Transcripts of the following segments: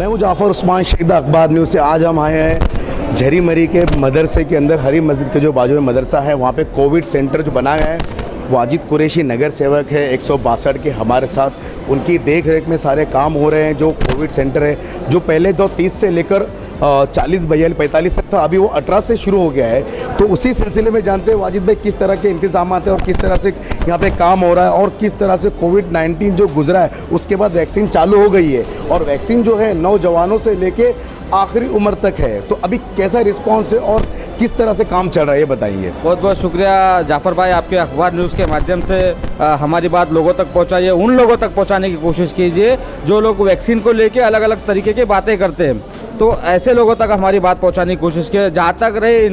मैं हूं जाफर उस्मान शहीदा अखबार न्यूज़ से। आज हम आए हैं झरी मरी के मदरसे के अंदर, हरी मस्जिद के जो बाजू में मदरसा है वहाँ पे कोविड सेंटर जो बना है। वाजिद कुरैशी नगर सेवक है 162 के हमारे साथ, उनकी देख रेख में सारे काम हो रहे हैं। जो कोविड सेंटर है जो पहले तो 30 से लेकर 40 45 तक था, अभी वो 18 से शुरू हो गया है। तो उसी सिलसिले में जानते हैं वाजिद भाई किस तरह के इंतजाम हैं और किस तरह से यहाँ पे काम हो रहा है और किस तरह से कोविड-19 जो गुजरा है उसके बाद वैक्सीन चालू हो गई है और वैक्सीन जो है नौजवानों से लेके आखिरी उम्र तक है। तो अभी कैसा रिस्पॉन्स है और किस तरह से काम चल रहा है ये बताइए। बहुत बहुत शुक्रिया जाफ़र भाई, आपके अखबार न्यूज़ के माध्यम से हमारी बात लोगों तक पहुंचाइए। उन लोगों तक पहुंचाने की कोशिश कीजिए जो लोग वैक्सीन को लेके अलग अलग तरीके की बातें करते हैं, तो ऐसे लोगों तक हमारी बात पहुंचाने की कोशिश की। जहाँ तक रहे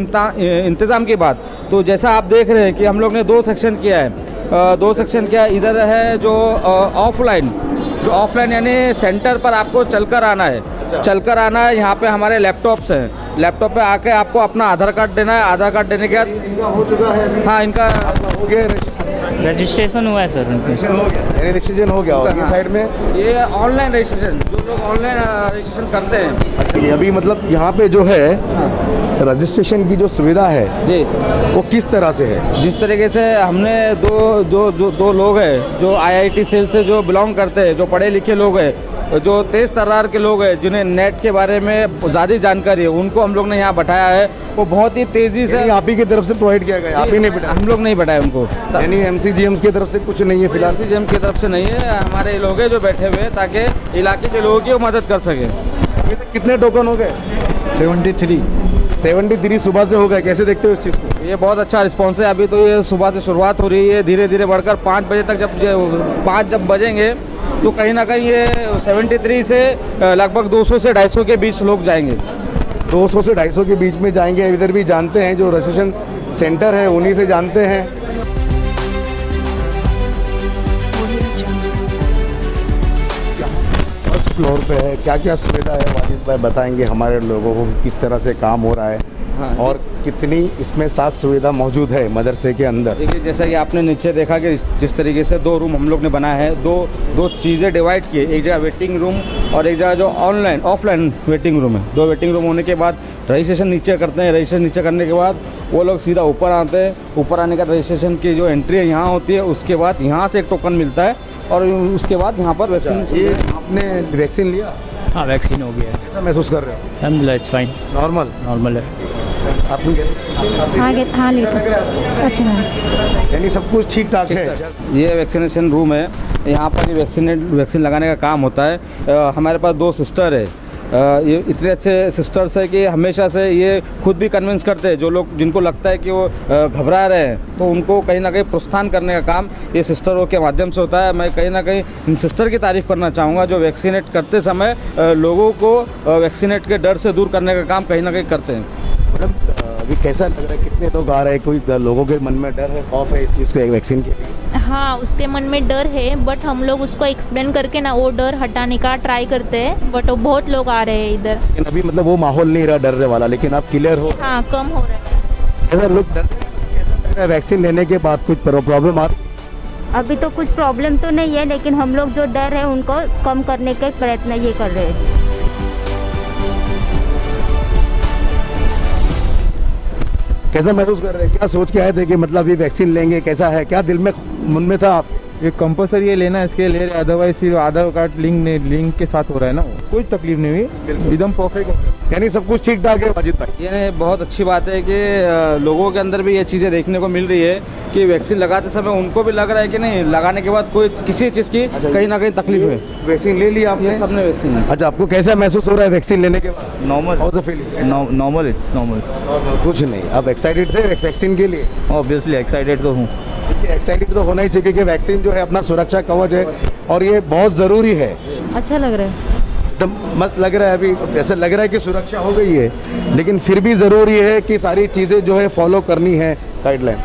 इंतज़ाम की बात, तो जैसा आप देख रहे हैं कि हम लोग ने 2 सेक्शन किया है। 2 सेक्शन किया, इधर है जो ऑफलाइन यानी सेंटर पर आपको चलकर आना है। चलकर आना है, यहाँ पे हमारे लैपटॉप्स हैं। लैपटॉप पे आके आपको अपना आधार कार्ड देना है। आधार कार्ड देने के बाद इनका हो चुका है, हाँ इनका हो गया रजिस्ट्रेशन हुआ है सर। रजिस्ट्रेशन हो गया और ये साइड में ये ऑनलाइन रजिस्ट्रेशन, जो लोग ऑनलाइन रजिस्ट्रेशन करते हैं। ये अभी मतलब यहाँ पे जो है रजिस्ट्रेशन की जो सुविधा है जी, वो किस तरह से है? जिस तरीके से हमने दो लोग हैं जो IIT सेल से जो बिलोंग करते हैं, जो पढ़े लिखे लोग हैं, जो तेज़ तर्रार के लोग हैं, जिन्हें नेट के बारे में ज़्यादा जानकारी है, उनको हम लोग ने यहाँ बैठाया है। वो बहुत ही तेज़ी से आप ही की तरफ से प्रोवाइड किया गया, आप ही नहीं बैठाया? हम लोग नहीं बैठाए उनको, यानी MCGM की तरफ से कुछ नहीं है फिलहाल? MCGM की तरफ से नहीं है, हमारे लोग हैं जो बैठे हुए हैं ताकि इलाके के लोगों की वो मदद कर सकें। अभी तक कितने टोकन हो गए? 73 सुबह से हो गए। कैसे देखते हो इस चीज़ को? ये बहुत अच्छा रिस्पॉन्स है। अभी तो ये सुबह से शुरुआत हो रही है, धीरे धीरे बढ़कर 5 बजे तक, जब 5 जब बजेंगे तो कहीं ना कहीं ये 73 से लगभग 200 से 250 के बीच लोग जाएंगे। 200 से 250 के बीच में जाएंगे। इधर भी जानते हैं जो रजिस्ट्रेशन सेंटर है उन्हीं से जानते हैं। फर्स्ट फ्लोर पे है, क्या क्या सुविधा है वाजिद भाई बताएंगे हमारे लोगों को, किस तरह से काम हो रहा है और कितनी इसमें साख सुविधा मौजूद है मदरसे के अंदर। देखिए, जैसा कि आपने नीचे देखा कि जिस तरीके से 2 रूम हम लोग ने बनाया है, दो चीज़ें डिवाइड किए। एक जगह वेटिंग रूम और एक जगह जो ऑफलाइन वेटिंग रूम है। 2 वेटिंग रूम होने के बाद रजिस्ट्रेशन नीचे करते हैं। रजिस्ट्रेशन नीचे करने के बाद वो लोग सीधा ऊपर आते हैं। ऊपर आने का रजिस्ट्रेशन की जो एंट्री है यहाँ होती है, उसके बाद यहाँ से एक टोकन मिलता है और उसके बाद यहाँ पर वैक्सीन। ये आपने वैक्सीन लिया? हाँ, वैक्सीन हो गया है। कैसा महसूस कर रहे हो? अलहमदिल्ला, इट्स फाइन, नॉर्मल है। हाँ अच्छा, यानी सब कुछ ठीक ठाक है। ये वैक्सीनेशन रूम है, यहाँ पर ये वैक्सीन लगाने का काम होता है। हमारे पास 2 सिस्टर है। ये इतने अच्छे सिस्टर्स है कि हमेशा से ये खुद भी कन्विंस करते हैं जो लोग, जिनको लगता है कि वो घबरा रहे हैं, तो उनको कहीं ना कहीं प्रोत्साहन करने का काम ये सिस्टरों के माध्यम से होता है। मैं कहीं ना कहीं इन सिस्टर की तारीफ़ करना चाहूँगा जो वैक्सीनेट करते समय लोगों को वैक्सीनेट के डर से दूर करने का काम कहीं ना कहीं करते हैं। अभी कैसा लग रहा है? कितने लोग आ रहे हैं? कोई लोगों के मन में डर है, खौफ है इस चीज़ को, वैक्सीन के? हाँ, उसके मन में डर है, बट हम लोग उसको एक्सप्लेन करके ना वो डर हटाने का ट्राई करते हैं। बट वो बहुत लोग आ रहे हैं इधर। लेकिन अभी मतलब वो माहौल नहीं रहा डरने वाला, लेकिन आप क्लियर हो? हाँ, कम हो रहा है। ऐसा लोग डर वैक्सीन लेने के बाद कुछ प्रॉब्लम आ? अभी तो कुछ प्रॉब्लम तो नहीं है, लेकिन हम लोग जो डर है उनको कम करने के प्रयत्न ये कर रहे हैं। कैसा महसूस कर रहे हैं? क्या सोच के आए थे कि मतलब ये वैक्सीन लेंगे? कैसा है, क्या दिल में मन में था? ये कंपलसरी ये लेना, इसके ले रहे, अदरवाइज फिर आधार कार्ड लिंक के साथ हो रहा है ना, कोई तकलीफ नहीं हुई, एकदम परफेक्ट। यानी सब कुछ ठीक ठाक है वाजिद भाई? ये बहुत अच्छी बात है कि लोगों के अंदर भी ये चीज़ें देखने को मिल रही है कि वैक्सीन लगाते समय उनको भी लग रहा है कि नहीं, लगाने के बाद कोई किसी चीज़ की कहीं ना कहीं तकलीफ है। वैक्सीन ले लिया आपने? सबने वैक्सीन। अच्छा, आपको कैसा महसूस हो रहा है वैक्सीन लेने के बाद? नॉर्मल। कुछ नहीं, आप एक्साइटेड थे वैक्सीन के लिए? ऑब्वियसली एक्साइटेड तो हूँ। एक्साइटेड तो होना ही चाहिए क्योंकि वैक्सीन जो है अपना सुरक्षा कवच है और ये बहुत ज़रूरी है। अच्छा लग रहा है, एकदम मस्त लग रहा है। अभी ऐसा लग रहा है कि सुरक्षा हो गई है, लेकिन फिर भी ज़रूरी है कि सारी चीज़ें जो है फॉलो करनी है, गाइडलाइन।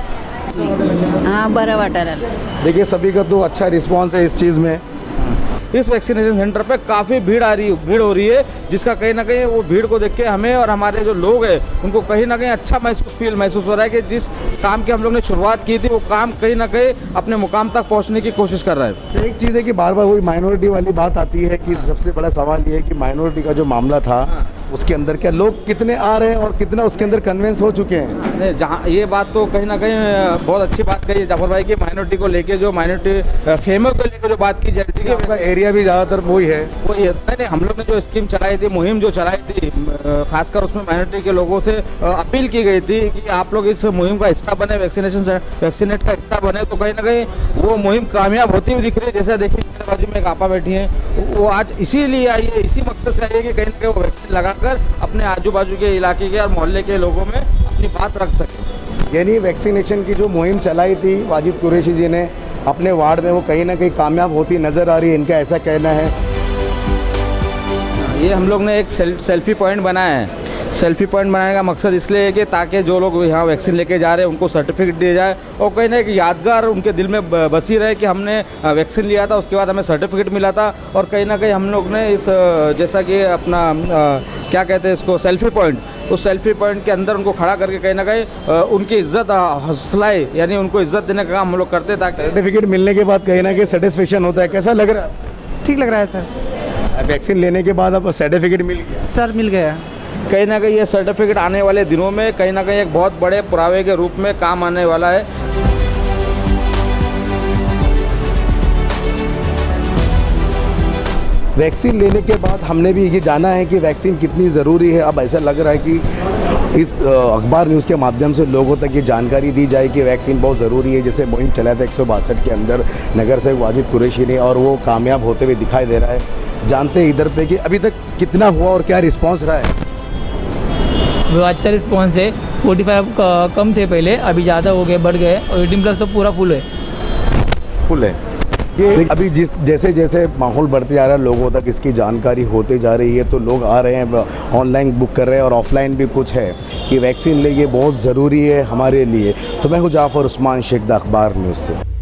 हाँ, बरं वाटायला। देखिए, सभी का तो अच्छा रिस्पॉन्स है इस चीज़ में। इस वैक्सीनेशन सेंटर पे काफ़ी भीड़ हो रही है, जिसका कहीं ना कहीं वो भीड़ को देख के हमें और हमारे जो लोग हैं उनको कहीं ना कहीं अच्छा महसूस हो रहा है कि जिस काम की हम लोग ने शुरुआत की थी वो काम कहीं ना कहीं अपने मुकाम तक पहुँचने की कोशिश कर रहा है। एक चीज़ है कि बार बार वही माइनॉरिटी वाली बात आती है कि सबसे बड़ा सवाल ये है कि माइनॉरिटी का जो मामला था उसके अंदर क्या लोग कितने आ रहे हैं और कितना उसके अंदर कन्विंस हो चुके हैं। नहीं, जहाँ ये बात तो कहीं ना कहीं बहुत अच्छी बात कही है जाफर भाई की, माइनॉरिटी को लेके जो माइनॉरिटी खेमों को लेकर जो बात की जा रही थी आपका एरिया भी ज़्यादातर वही है। वही नहीं, हम लोग ने जो स्कीम चलाई थी, मुहिम जो चलाई थी, खासकर उसमें माइनॉरिटी के लोगों से अपील की गई थी कि आप लोग इस मुहिम का हिस्सा बने, वैक्सीनेट का हिस्सा बने, तो कहीं ना कहीं वो मुहिम कामयाब होती हुई दिख रही है। जैसे देखिए मेरे बाजू में एक आपा बैठी हैं, वो आज इसीलिए आई है, इसी मकसद से आई है कि कहीं ना कहीं वो वैक्सीन लगाकर अपने आजू बाजू के इलाके के और मोहल्ले के लोगों में अपनी बात रख सके। यानी वैक्सीनेशन की जो मुहिम चलाई थी वाजिद कुरैशी जी ने अपने वार्ड में, वो कहीं ना कहीं कामयाब होती नज़र आ रही है, इनका ऐसा कहना है। ये हम लोग ने एक सेल्फी पॉइंट बनाया है। सेल्फी पॉइंट बनाने का मकसद इसलिए है कि ताकि जो लोग यहाँ वैक्सीन लेके जा रहे हैं उनको सर्टिफिकेट दिया जाए और कहीं ना कहीं यादगार उनके दिल में बसी रहे कि हमने वैक्सीन लिया था, उसके बाद हमें सर्टिफिकेट मिला था। और कहीं ना कहीं हम लोग ने इस जैसा कि अपना क्या कहते हैं इसको, सेल्फी पॉइंट, उस सेल्फी पॉइंट के अंदर उनको खड़ा करके कहीं ना कहीं उनकी इज्जत हौसलाए, यानी उनको इज्जत देने का काम हम लोग करते हैं ताकि सर्टिफिकेट मिलने के बाद कहीं ना कहीं सेटिस्फेक्शन होता है। कैसा लग रहा है? ठीक लग रहा है सर। वैक्सीन लेने के बाद अब सर्टिफिकेट मिल गया? सर मिल गया। कहीं ना कहीं ये सर्टिफिकेट आने वाले दिनों में कहीं ना कहीं एक बहुत बड़े पुरावे के रूप में काम आने वाला है। वैक्सीन लेने के बाद हमने भी ये जाना है कि वैक्सीन कितनी ज़रूरी है। अब ऐसा लग रहा है कि इस अखबार न्यूज़ के माध्यम से लोगों तक ये जानकारी दी जाए कि वैक्सीन बहुत ज़रूरी है। जैसे मुहिम चलाया था 162 के अंदर नगर सेवक वाजिद कुरैशी ने, और वो कामयाब होते हुए दिखाई दे रहा है। जानते हैं इधर पे कि अभी तक कितना हुआ और क्या रिस्पॉन्स रहा है? अच्छा रिस्पॉन्स है। 45 कम थे पहले, अभी ज़्यादा हो गए, बढ़ गए, और 18+ तो पूरा फुल है। ये अभी जैसे जैसे माहौल बढ़ते जा रहा है, लोगों तक इसकी जानकारी होते जा रही है, तो लोग आ रहे हैं, ऑनलाइन बुक कर रहे हैं और ऑफलाइन भी कुछ है कि वैक्सीन ले, ये बहुत ज़रूरी है हमारे लिए। तो मैं हूँ जाफ़र उस्मान शेख, द अखबार न्यूज़ से।